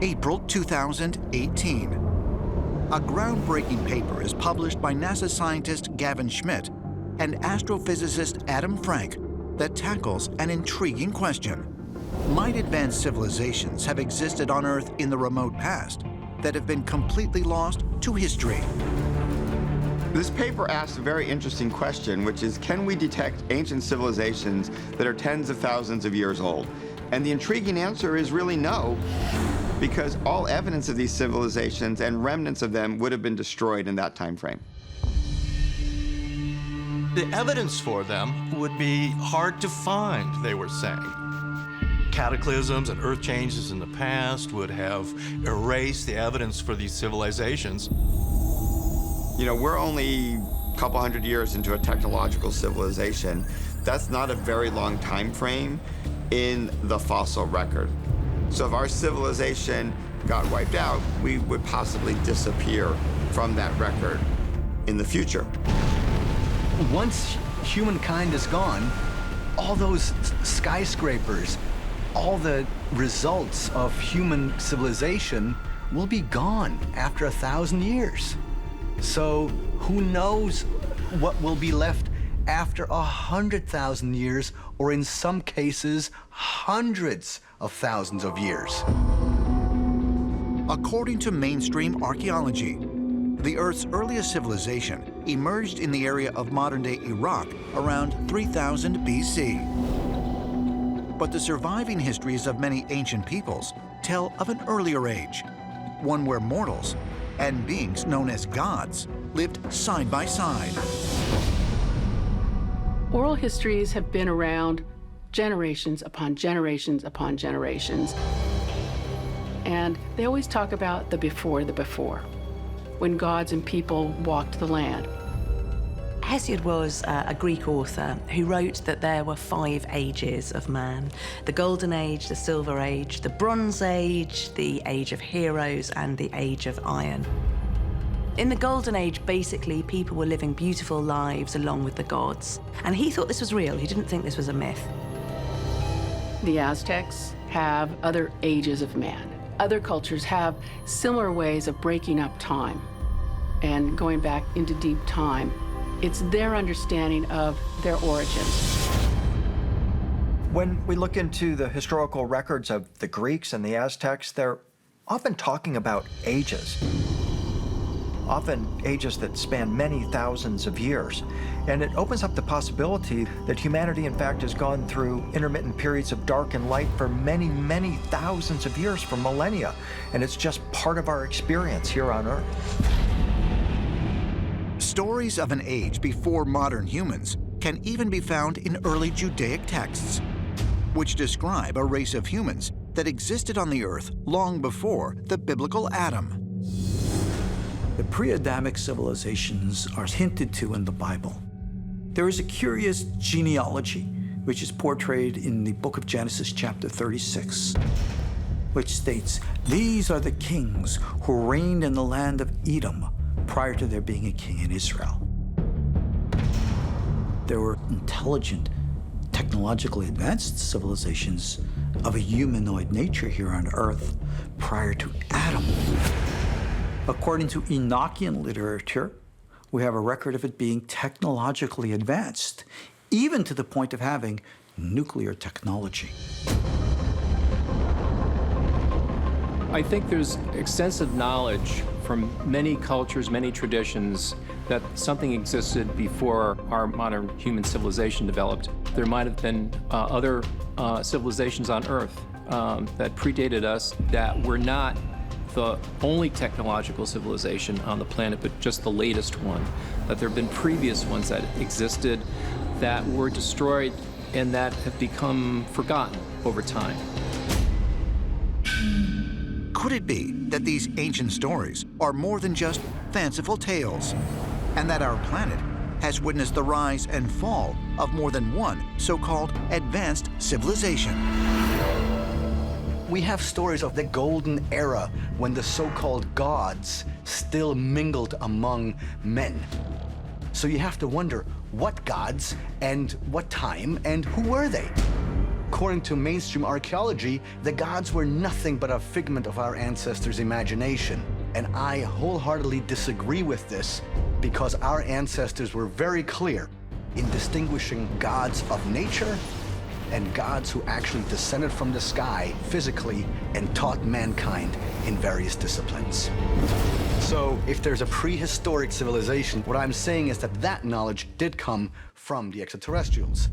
April 2018. A groundbreaking paper is published by NASA scientist Gavin Schmidt and astrophysicist Adam Frank that tackles an intriguing question. Might advanced civilizations have existed on Earth in the remote past that have been completely lost to history? This paper asks a very interesting question, which is, can we detect ancient civilizations that are tens of thousands of years old? And the intriguing answer is really no, because all evidence of these civilizations and remnants of them would have been destroyed in that time frame. The evidence for them would be hard to find, they were saying. Cataclysms and earth changes in the past would have erased the evidence for these civilizations. You know, we're only a couple hundred years into a technological civilization. That's not a very long time frame in the fossil record. So if our civilization got wiped out, we would possibly disappear from that record in the future. Once humankind is gone, all those skyscrapers, all the results of human civilization will be gone after 1,000 years. So who knows what will be left after 100,000 years, or in some cases, hundreds of thousands of years. According to mainstream archaeology, the Earth's earliest civilization emerged in the area of modern-day Iraq around 3000 BC. But the surviving histories of many ancient peoples tell of an earlier age, one where mortals and beings known as gods lived side by side. Oral histories have been around generations upon generations upon generations. And they always talk about the before, when gods and people walked the land. Hesiod was a Greek author who wrote that there were 5 ages of man: the Golden Age, the Silver Age, the Bronze Age, the Age of Heroes, and the Age of Iron. In the Golden Age, basically, people were living beautiful lives along with the gods. And he thought this was real. He didn't think this was a myth. The Aztecs have other ages of man. Other cultures have similar ways of breaking up time and going back into deep time. It's their understanding of their origins. When we look into the historical records of the Greeks and the Aztecs, they're often talking about ages. Often ages that span many thousands of years. And it opens up the possibility that humanity, in fact, has gone through intermittent periods of dark and light for many, many thousands of years, for millennia. And it's just part of our experience here on Earth. Stories of an age before modern humans can even be found in early Judaic texts, which describe a race of humans that existed on the Earth long before the biblical Adam. The pre-Adamic civilizations are hinted to in the Bible. There is a curious genealogy, which is portrayed in the book of Genesis, chapter 36, which states, "These are the kings who reigned in the land of Edom prior to there being a king in Israel." There were intelligent, technologically advanced civilizations of a humanoid nature here on Earth prior to Adam. According to Enochian literature, we have a record of it being technologically advanced, even to the point of having nuclear technology. I think there's extensive knowledge from many cultures, many traditions, that something existed before our modern human civilization developed. There might have been other civilizations on Earth that predated us that were not the only technological civilization on the planet, but just the latest one. That there have been previous ones that existed that were destroyed and that have become forgotten over time. Could it be that these ancient stories are more than just fanciful tales, and that our planet has witnessed the rise and fall of more than one so-called advanced civilization? We have stories of the golden era when the so-called gods still mingled among men. So you have to wonder what gods and what time and who were they? according to mainstream archaeology, the gods were nothing but a figment of our ancestors' imagination. And I wholeheartedly disagree with this, because our ancestors were very clear in distinguishing gods of nature and gods who actually descended from the sky physically and taught mankind in various disciplines. So if there's a prehistoric civilization, what I'm saying is that that knowledge did come from the extraterrestrials.